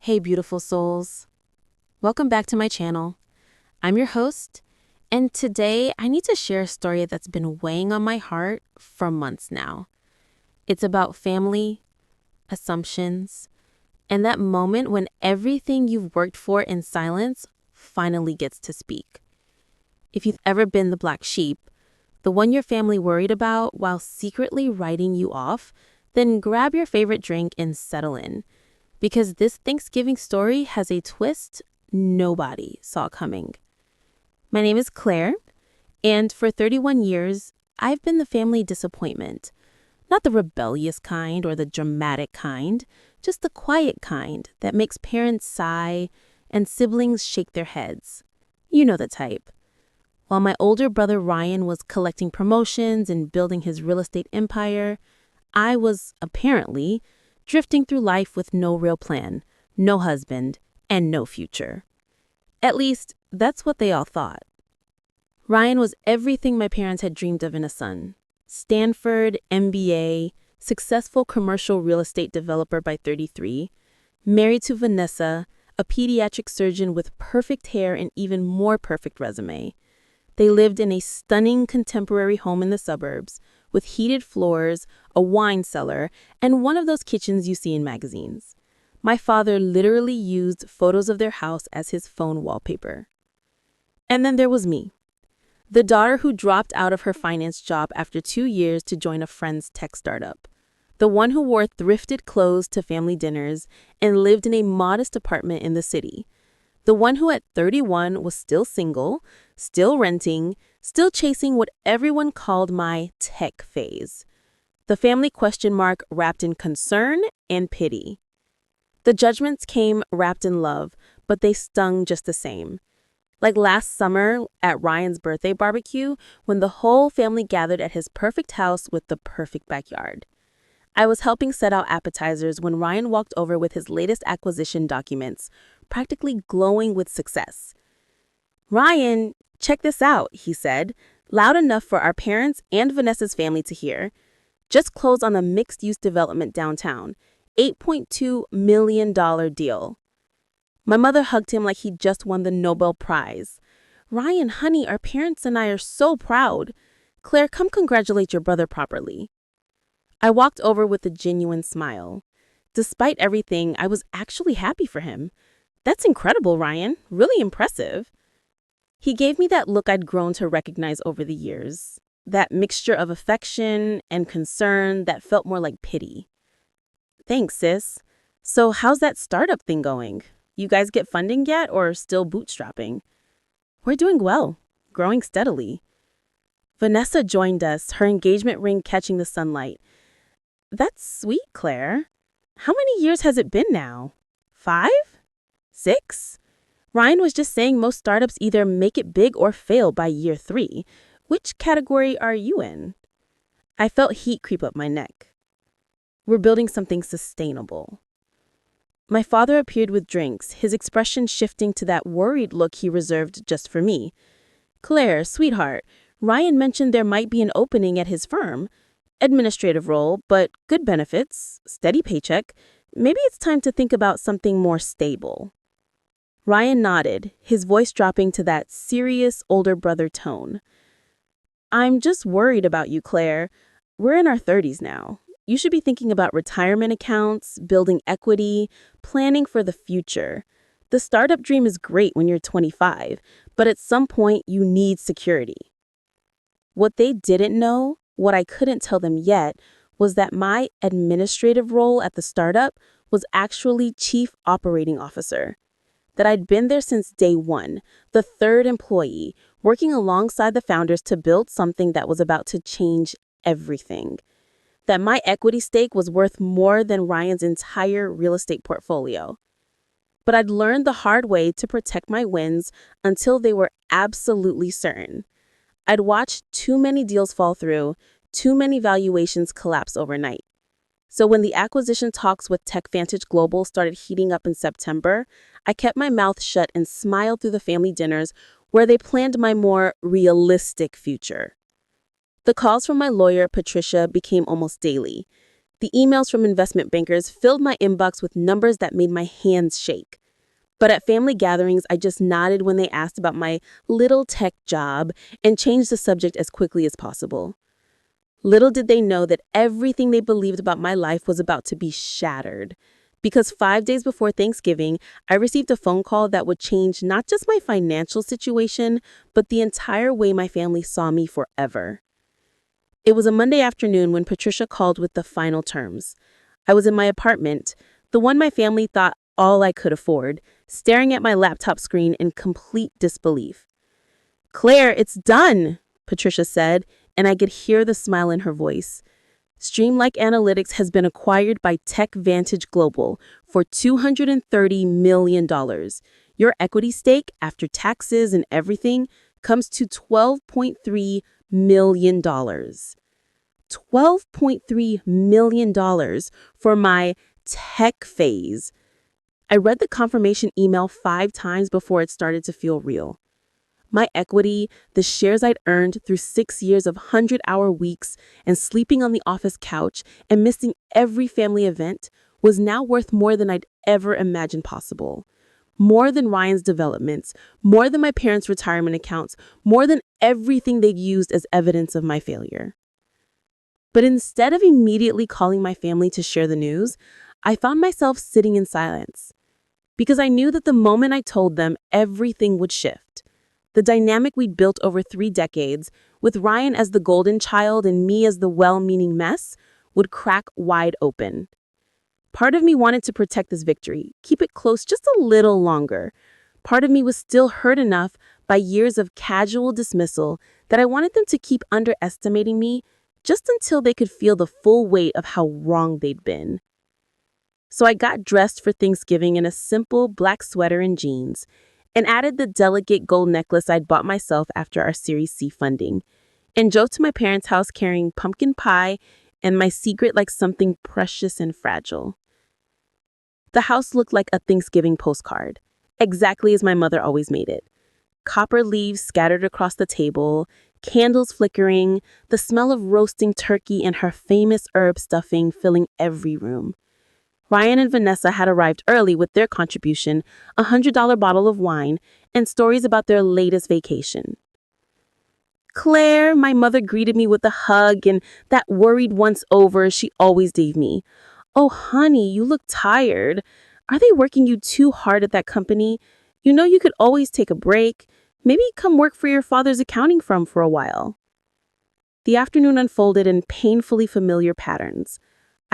Hey, beautiful souls. Welcome back to my channel. I'm your host, and today I need to share a story that's been weighing on my heart for months now. It's about family, assumptions, and that moment when everything you've worked for in silence finally gets to speak. If you've ever been the black sheep, the one your family worried about while secretly writing you off, then grab your favorite drink and settle in. Because this Thanksgiving story has a twist nobody saw coming. My name is Claire, and for 31 years, I've been the family disappointment. Not the rebellious kind or the dramatic kind, just the quiet kind that makes parents sigh and siblings shake their heads. You know the type. While my older brother Ryan was collecting promotions and building his real estate empire, I was, apparently, drifting through life with no real plan, no husband, and no future. At least, that's what they all thought. Ryan was everything my parents had dreamed of in a son. Stanford, MBA, successful commercial real estate developer by 33, married to Vanessa, a pediatric surgeon with perfect hair and even more perfect resume. They lived in a stunning contemporary home in the suburbs, with heated floors, a wine cellar, and one of those kitchens you see in magazines. My father literally used photos of their house as his phone wallpaper. And then there was me, the daughter who dropped out of her finance job after 2 years to join a friend's tech startup. The one who wore thrifted clothes to family dinners and lived in a modest apartment in the city. The one who at 31 was still single, still renting, still chasing what everyone called my tech phase. The family question mark wrapped in concern and pity. The judgments came wrapped in love, but they stung just the same. Like last summer at Ryan's birthday barbecue, when the whole family gathered at his perfect house with the perfect backyard. I was helping set out appetizers when Ryan walked over with his latest acquisition documents, practically glowing with success. "Ryan, check this out," he said, loud enough for our parents and Vanessa's family to hear. "Just closed on a mixed-use development downtown, $8.2 million deal." My mother hugged him like he just won the Nobel Prize. "Ryan, honey, our parents and I are so proud. Claire, come congratulate your brother properly." I walked over with a genuine smile. Despite everything, I was actually happy for him. "That's incredible, Ryan. Really impressive." He gave me that look I'd grown to recognize over the years. That mixture of affection and concern that felt more like pity. "Thanks, sis. So how's that startup thing going? You guys get funding yet or still bootstrapping?" "We're doing well, growing steadily." Vanessa joined us, her engagement ring catching the sunlight. "That's sweet, Claire. How many years has it been now? 5? 6? Ryan was just saying most startups either make it big or fail by year 3. Which category are you in?" I felt heat creep up my neck. "We're building something sustainable." My father appeared with drinks, his expression shifting to that worried look he reserved just for me. "Claire, sweetheart, Ryan mentioned there might be an opening at his firm. Administrative role, but good benefits, steady paycheck. Maybe it's time to think about something more stable." Ryan nodded, his voice dropping to that serious older brother tone. "I'm just worried about you, Claire. We're in our 30s now. You should be thinking about retirement accounts, building equity, planning for the future. The startup dream is great when you're 25, but at some point you need security." What they didn't know, what I couldn't tell them yet, was that my administrative role at the startup was actually Chief Operating Officer. That I'd been there since day one, the third employee, working alongside the founders to build something that was about to change everything. That my equity stake was worth more than Ryan's entire real estate portfolio. But I'd learned the hard way to protect my wins until they were absolutely certain. I'd watched too many deals fall through, too many valuations collapse overnight. So when the acquisition talks with TechVantage Global started heating up in September, I kept my mouth shut and smiled through the family dinners where they planned my more realistic future. The calls from my lawyer, Patricia, became almost daily. The emails from investment bankers filled my inbox with numbers that made my hands shake. But at family gatherings, I just nodded when they asked about my little tech job and changed the subject as quickly as possible. Little did they know that everything they believed about my life was about to be shattered. Because 5 days before Thanksgiving, I received a phone call that would change not just my financial situation, but the entire way my family saw me forever. It was a Monday afternoon when Patricia called with the final terms. I was in my apartment, the one my family thought all I could afford, staring at my laptop screen in complete disbelief. "Claire, it's done," Patricia said, and I could hear the smile in her voice. Streamlike Analytics has been acquired by TechVantage Global for $230 million. Your equity stake, after taxes and everything, comes to $12.3 million. $12.3 million for my tech phase. I read the confirmation email 5 times before it started to feel real. My equity, the shares I'd earned through 6 years of 100-hour weeks and sleeping on the office couch and missing every family event, was now worth more than I'd ever imagined possible. More than Ryan's developments, more than my parents' retirement accounts, more than everything they'd used as evidence of my failure. But instead of immediately calling my family to share the news, I found myself sitting in silence. Because I knew that the moment I told them, everything would shift. The dynamic we'd built over 3 decades, with Ryan as the golden child and me as the well-meaning mess, would crack wide open. Part of me wanted to protect this victory, keep it close just a little longer. Part of me was still hurt enough by years of casual dismissal that I wanted them to keep underestimating me just until they could feel the full weight of how wrong they'd been. So I got dressed for Thanksgiving in a simple black sweater and jeans, and added the delicate gold necklace I'd bought myself after our Series C funding, and drove to my parents' house carrying pumpkin pie and my secret like something precious and fragile. The house looked like a Thanksgiving postcard, exactly as my mother always made it. Copper leaves scattered across the table, candles flickering, the smell of roasting turkey and her famous herb stuffing filling every room. Ryan and Vanessa had arrived early with their contribution, a $100 bottle of wine, and stories about their latest vacation. "Claire," my mother greeted me with a hug and that worried once over she always gave me. "Oh, honey, you look tired. Are they working you too hard at that company? You know you could always take a break. Maybe come work for your father's accounting firm for a while." The afternoon unfolded in painfully familiar patterns.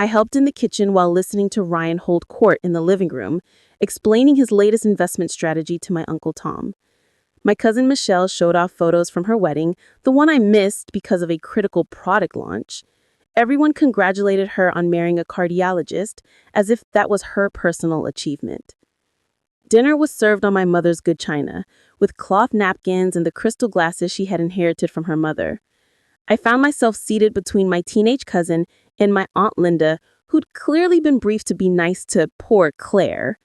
I helped in the kitchen while listening to Ryan hold court in the living room, explaining his latest investment strategy to my Uncle Tom. My cousin Michelle showed off photos from her wedding, the one I missed because of a critical product launch. Everyone congratulated her on marrying a cardiologist, as if that was her personal achievement. Dinner was served on my mother's good china, with cloth napkins and the crystal glasses she had inherited from her mother. I found myself seated between my teenage cousin and my Aunt Linda, who'd clearly been briefed to be nice to poor Claire.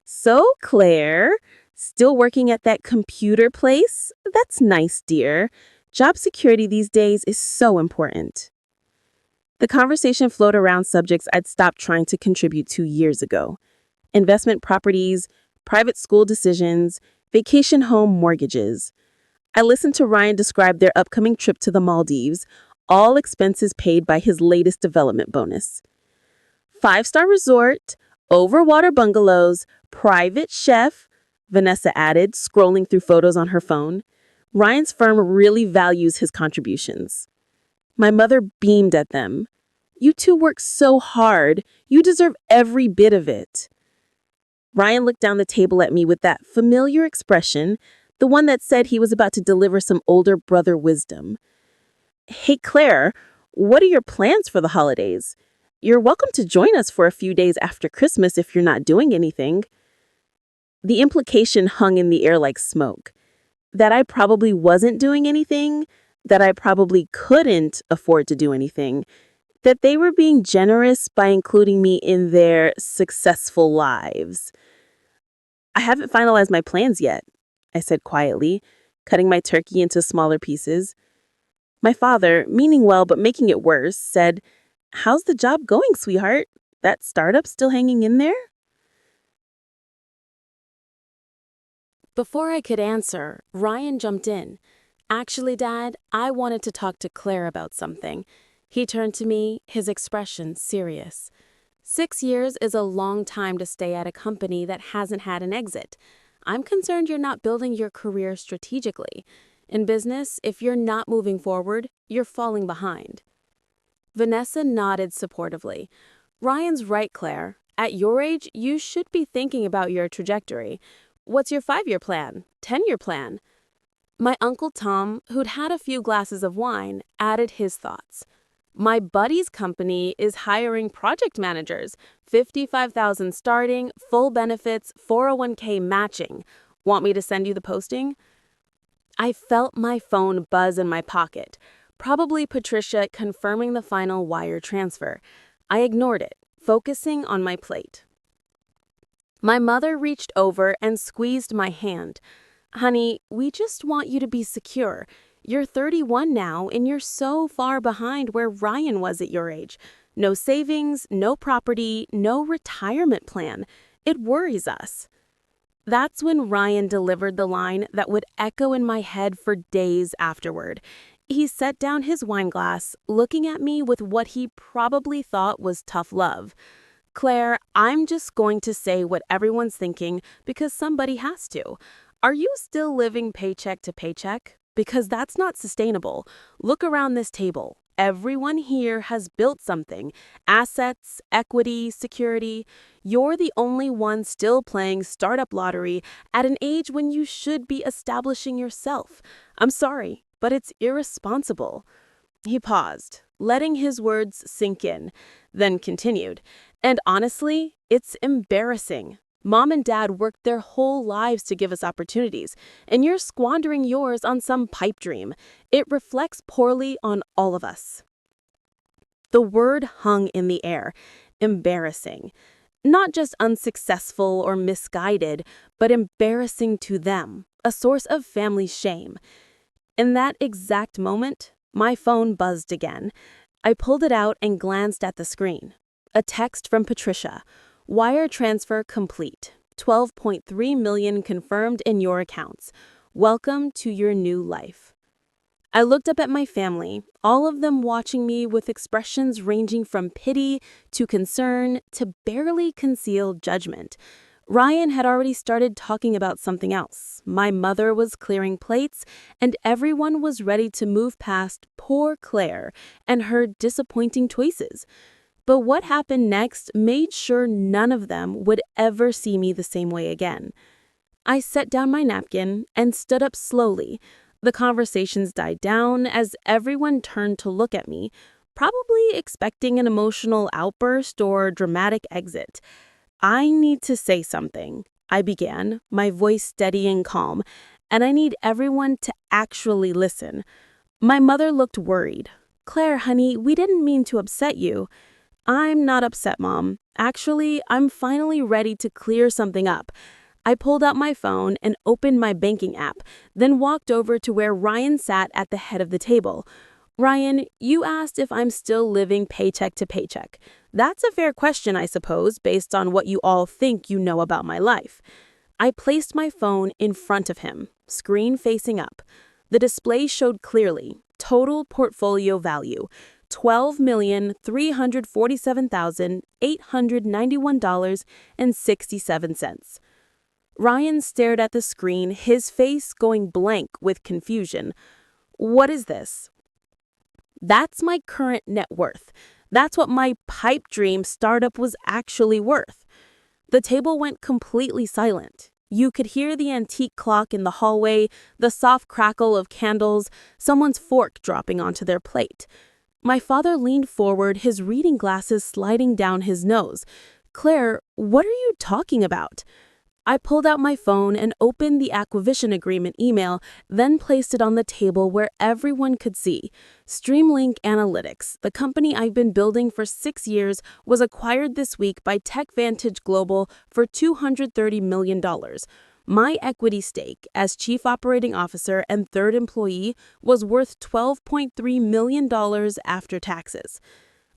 "So, Claire, still working at that computer place? That's nice, dear. Job security these days is so important." The conversation flowed around subjects I'd stopped trying to contribute to years ago. Investment properties, private school decisions, vacation home mortgages. I listened to Ryan describe their upcoming trip to the Maldives, all expenses paid by his latest development bonus. 5-star resort, overwater bungalows, private chef, Vanessa added, scrolling through photos on her phone. Ryan's firm really values his contributions. My mother beamed at them. "You two work so hard. You deserve every bit of it." Ryan looked down the table at me with that familiar expression, the one that said he was about to deliver some older brother wisdom. "Hey, Claire, what are your plans for the holidays? You're welcome to join us for a few days after Christmas if you're not doing anything." The implication hung in the air like smoke. That I probably wasn't doing anything, that I probably couldn't afford to do anything, that they were being generous by including me in their successful lives. "I haven't finalized my plans yet," I said quietly, cutting my turkey into smaller pieces. My father, meaning well but making it worse, said, how's the job going, sweetheart? That startup still hanging in there? Before I could answer, Ryan jumped in. Actually, Dad, I wanted to talk to Claire about something. He turned to me, his expression serious. 6 years is a long time to stay at a company that hasn't had an exit. I'm concerned you're not building your career strategically. In business, if you're not moving forward, you're falling behind. Vanessa nodded supportively. Ryan's right, Claire. At your age, you should be thinking about your trajectory. What's your 5-year plan? 10-year plan? My Uncle Tom, who'd had a few glasses of wine, added his thoughts. My buddy's company is hiring project managers, 55,000 starting, full benefits, 401k matching. Want me to send you the posting? I felt my phone buzz in my pocket. Probably Patricia confirming the final wire transfer. I ignored it, focusing on my plate. My mother reached over and squeezed my hand. Honey, we just want you to be secure. You're 31 now, and you're so far behind where Ryan was at your age. No savings, no property, no retirement plan. It worries us. That's when Ryan delivered the line that would echo in my head for days afterward. He set down his wine glass, looking at me with what he probably thought was tough love. Claire, I'm just going to say what everyone's thinking because somebody has to. Are you still living paycheck to paycheck? Because that's not sustainable. Look around this table. Everyone here has built something. Assets, equity, security. You're the only one still playing startup lottery at an age when you should be establishing yourself. I'm sorry, but it's irresponsible. He paused, letting his words sink in, then continued. And honestly, it's embarrassing. Mom and Dad worked their whole lives to give us opportunities, and you're squandering yours on some pipe dream. It reflects poorly on all of us. The word hung in the air. Embarrassing. Not just unsuccessful or misguided, but embarrassing to them. A source of family shame. In that exact moment, my phone buzzed again. I pulled it out and glanced at the screen. A text from Patricia. Wire transfer complete. 12.3 million confirmed in your accounts. Welcome to your new life. I looked up at my family, all of them watching me with expressions ranging from pity to concern to barely concealed judgment. Ryan had already started talking about something else. My mother was clearing plates, and everyone was ready to move past poor Claire and her disappointing choices. But what happened next made sure none of them would ever see me the same way again. I set down my napkin and stood up slowly. The conversations died down as everyone turned to look at me, probably expecting an emotional outburst or dramatic exit. I need to say something, I began, my voice steady and calm, and I need everyone to actually listen. My mother looked worried. Claire, honey, we didn't mean to upset you. I'm not upset, Mom. Actually, I'm finally ready to clear something up. I pulled out my phone and opened my banking app, then walked over to where Ryan sat at the head of the table. Ryan, you asked if I'm still living paycheck to paycheck. That's a fair question, I suppose, based on what you all think you know about my life. I placed my phone in front of him, screen facing up. The display showed clearly, total portfolio value, $12,347,891.67. Ryan stared at the screen, his face going blank with confusion. What is this? That's my current net worth. That's what my pipe dream startup was actually worth. The table went completely silent. You could hear the antique clock in the hallway, the soft crackle of candles, someone's fork dropping onto their plate. My father leaned forward, his reading glasses sliding down his nose. Claire, what are you talking about? I pulled out my phone and opened the acquisition agreement email, then placed it on the table where everyone could see. Streamlink Analytics, the company I've been building for 6 years, was acquired this week by TechVantage Global for $230 million. My equity stake as chief operating officer and third employee was worth $12.3 million after taxes.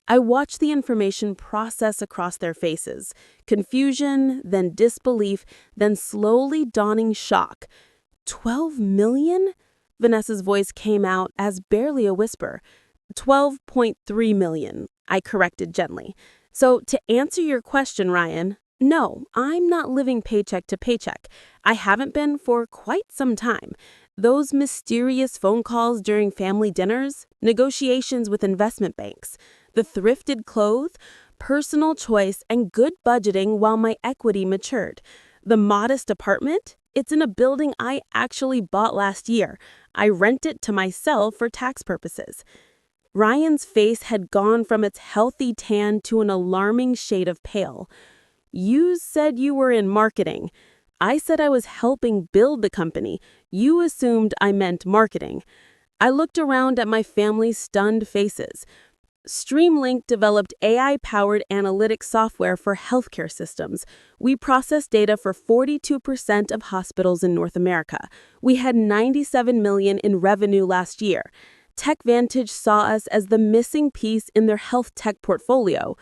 I watched the information process across their faces. Confusion, then disbelief, then slowly dawning shock. 12 million? Vanessa's voice came out as barely a whisper. 12.3 million, I corrected gently. So to answer your question, Ryan, no, I'm not living paycheck to paycheck. I haven't been for quite some time. Those mysterious phone calls during family dinners, negotiations with investment banks, the thrifted clothes, personal choice, and good budgeting while my equity matured. The modest apartment? It's in a building I actually bought last year. I rent it to myself for tax purposes. Ryan's face had gone from its healthy tan to an alarming shade of pale. You said you were in marketing. I said I was helping build the company. You assumed I meant marketing. I looked around at my family's stunned faces. Streamlink developed AI-powered analytics software for healthcare systems. We processed data for 42% of hospitals in North America. We had $97 million in revenue last year. TechVantage saw us as the missing piece in their health tech portfolio.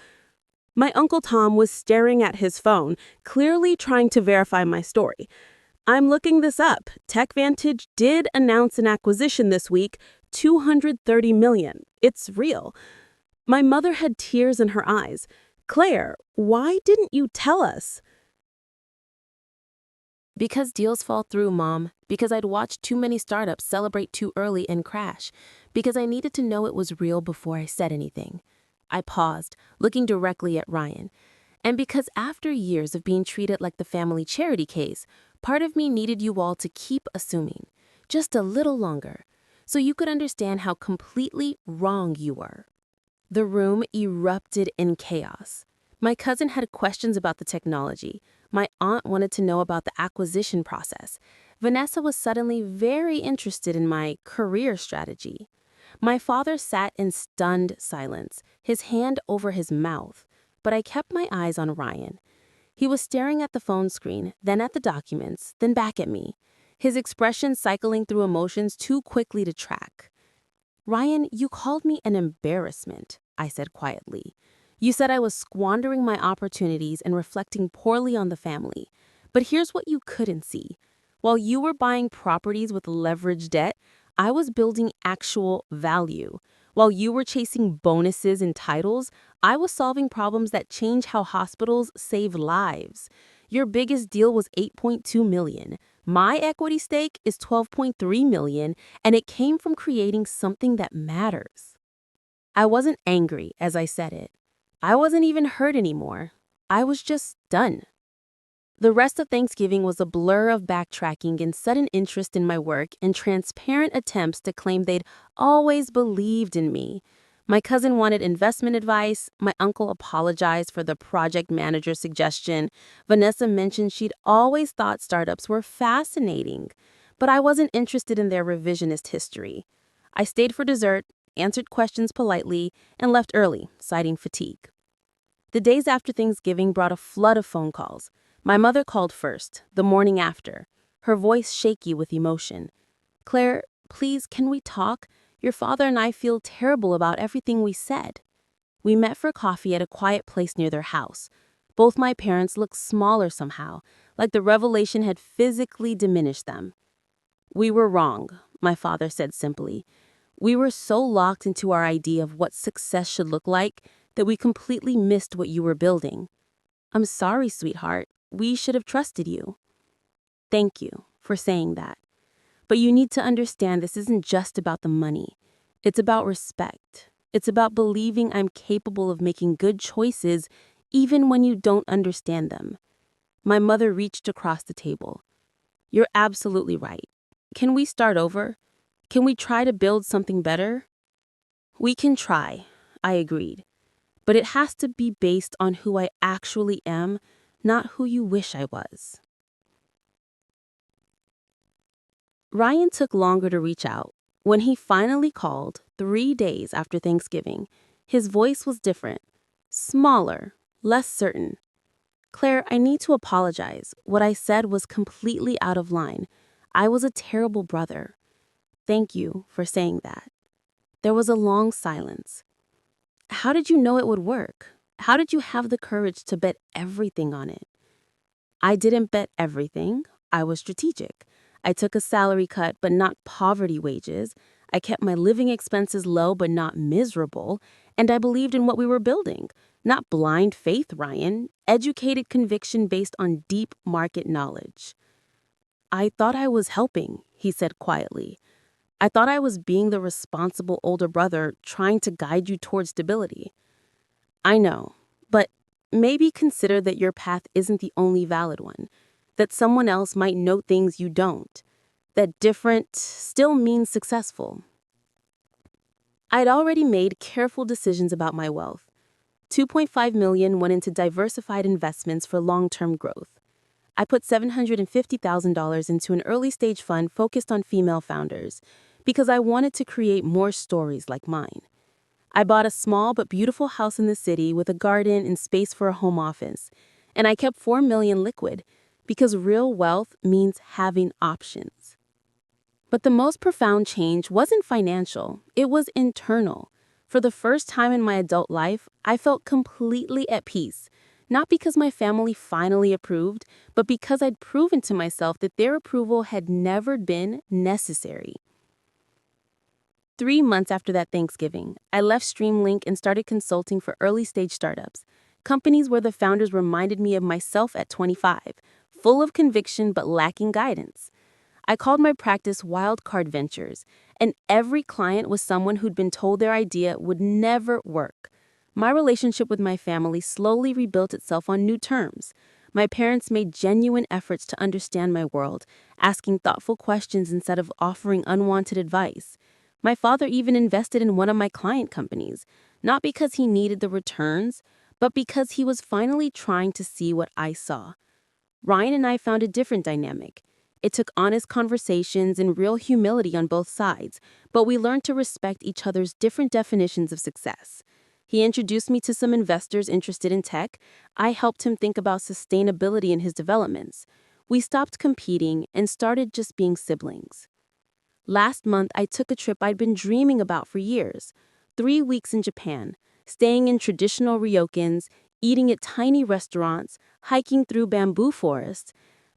My Uncle Tom was staring at his phone, clearly trying to verify my story. I'm looking this up. TechVantage did announce an acquisition this week, $230 million. It's real. My mother had tears in her eyes. Claire, why didn't you tell us? Because deals fall through, Mom. Because I'd watched too many startups celebrate too early and crash. Because I needed to know it was real before I said anything. I paused, looking directly at Ryan. And because after years of being treated like the family charity case, part of me needed you all to keep assuming. Just a little longer. So you could understand how completely wrong you were. The room erupted in chaos. My cousin had questions about the technology. My aunt wanted to know about the acquisition process. Vanessa was suddenly very interested in my career strategy. My father sat in stunned silence, his hand over his mouth, but I kept my eyes on Ryan. He was staring at the phone screen, then at the documents, then back at me, his expression cycling through emotions too quickly to track. Ryan, you called me an embarrassment, I said quietly. You said I was squandering my opportunities and reflecting poorly on the family. But here's what you couldn't see. While you were buying properties with leveraged debt, I was building actual value. While you were chasing bonuses and titles, I was solving problems that change how hospitals save lives. Your biggest deal was $8.2 million. My equity stake is $12.3 million, and it came from creating something that matters. I wasn't angry as I said it. I wasn't even hurt anymore. I was just done. The rest of Thanksgiving was a blur of backtracking and sudden interest in my work and transparent attempts to claim they'd always believed in me. My cousin wanted investment advice. My uncle apologized for the project manager suggestion. Vanessa mentioned she'd always thought startups were fascinating, but I wasn't interested in their revisionist history. I stayed for dessert, answered questions politely, and left early, citing fatigue. The days after Thanksgiving brought a flood of phone calls. My mother called first, the morning after, her voice shaky with emotion. Claire, please, can we talk? Your father and I feel terrible about everything we said. We met for coffee at a quiet place near their house. Both my parents looked smaller somehow, like the revelation had physically diminished them. We were wrong, my father said simply. We were so locked into our idea of what success should look like that we completely missed what you were building. I'm sorry, sweetheart. We should have trusted you. Thank you for saying that. But you need to understand this isn't just about the money. It's about respect. It's about believing I'm capable of making good choices even when you don't understand them. My mother reached across the table. You're absolutely right. Can we start over? Can we try to build something better? We can try, I agreed. But it has to be based on who I actually am, not who you wish I was. Ryan took longer to reach out. When he finally called, 3 days after Thanksgiving, his voice was different, smaller, less certain. Claire, I need to apologize. What I said was completely out of line. I was a terrible brother. Thank you for saying that. There was a long silence. how did you know it would work? How did you have the courage to bet everything on it? I didn't bet everything. I was strategic. I took a salary cut, but not poverty wages. I kept my living expenses low, but not miserable. And I believed in what we were building. Not blind faith, Ryan. Educated conviction based on deep market knowledge. I thought I was helping, he said quietly. I thought I was being the responsible older brother trying to guide you towards stability. I know, but maybe consider that your path isn't the only valid one, that someone else might know things you don't, that different still means successful. I'd already made careful decisions about my wealth. 2.5 million went into diversified investments for long-term growth. I put $750,000 into an early-stage fund focused on female founders because I wanted to create more stories like mine. I bought a small but beautiful house in the city with a garden and space for a home office, and I kept 4 million liquid because real wealth means having options. But the most profound change wasn't financial, it was internal. For the first time in my adult life, I felt completely at peace, not because my family finally approved, but because I'd proven to myself that their approval had never been necessary. 3 months after that Thanksgiving, I left Streamlink and started consulting for early-stage startups, companies where the founders reminded me of myself at 25, full of conviction but lacking guidance. I called my practice Wildcard Ventures, and every client was someone who'd been told their idea would never work. My relationship with my family slowly rebuilt itself on new terms. My parents made genuine efforts to understand my world, asking thoughtful questions instead of offering unwanted advice. My father even invested in one of my client companies, not because he needed the returns, but because he was finally trying to see what I saw. Ryan and I found a different dynamic. It took honest conversations and real humility on both sides, but we learned to respect each other's different definitions of success. He introduced me to some investors interested in tech. I helped him think about sustainability in his developments. We stopped competing and started just being siblings. Last month, I took a trip I'd been dreaming about for years. 3 weeks in Japan, staying in traditional ryokans, eating at tiny restaurants, hiking through bamboo forests.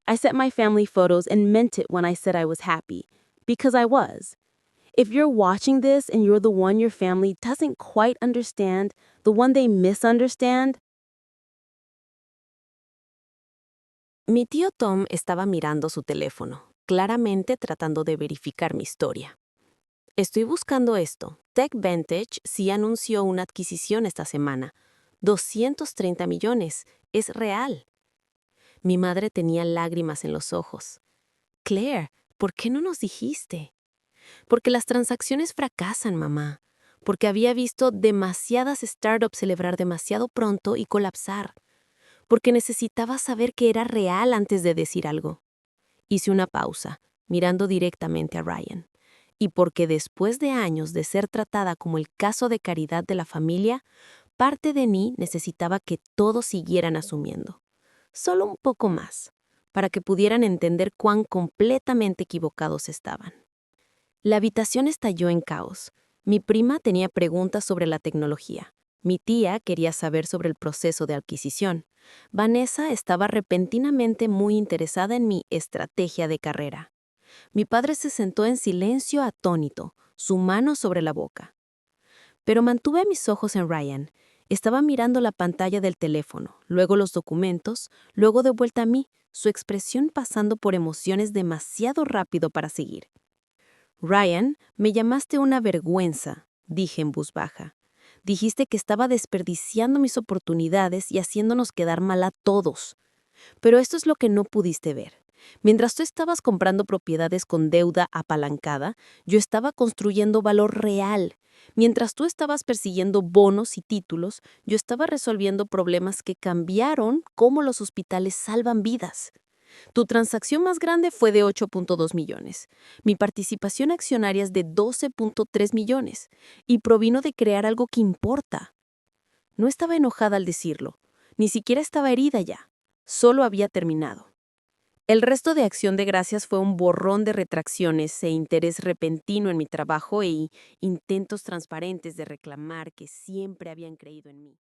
I sent my family photos and meant it when I said I was happy, because I was. If you're watching this and you're the one your family doesn't quite understand, the one they misunderstand. Mi tío Tom estaba mirando su teléfono, claramente tratando de verificar mi historia. Estoy buscando esto. TechVantage sí anunció una adquisición esta semana. 230 millones. Es real. Mi madre tenía lágrimas en los ojos. Claire, ¿por qué no nos dijiste? Porque las transacciones fracasan, mamá. Porque había visto demasiadas startups celebrar demasiado pronto y colapsar. Porque necesitaba saber que era real antes de decir algo. Hice una pausa, mirando directamente a Ryan. Y porque después de años de ser tratada como el caso de caridad de la familia, parte de mí necesitaba que todos siguieran asumiendo. Solo un poco más, para que pudieran entender cuán completamente equivocados estaban. La habitación estalló en caos. Mi prima tenía preguntas sobre la tecnología. Mi tía quería saber sobre el proceso de adquisición. Vanessa estaba repentinamente muy interesada en mi estrategia de carrera. Mi padre se sentó en silencio atónito, su mano sobre la boca. Pero mantuve mis ojos en Ryan. Estaba mirando la pantalla del teléfono, luego los documentos, luego de vuelta a mí, su expresión pasando por emociones demasiado rápido para seguir. Ryan, me llamaste una vergüenza, dije en voz baja. Dijiste que estaba desperdiciando mis oportunidades y haciéndonos quedar mal a todos. Pero esto es lo que no pudiste ver. Mientras tú estabas comprando propiedades con deuda apalancada, yo estaba construyendo valor real. Mientras tú estabas persiguiendo bonos y títulos, yo estaba resolviendo problemas que cambiaron cómo los hospitales salvan vidas. Tu transacción más grande fue de 8.2 millones. Mi participación accionaria es de 12.3 millones y provino de crear algo que importa. No estaba enojada al decirlo, ni siquiera estaba herida ya, solo había terminado. El resto de Acción de Gracias fue un borrón de retracciones e interés repentino en mi trabajo y intentos transparentes de reclamar que siempre habían creído en mí.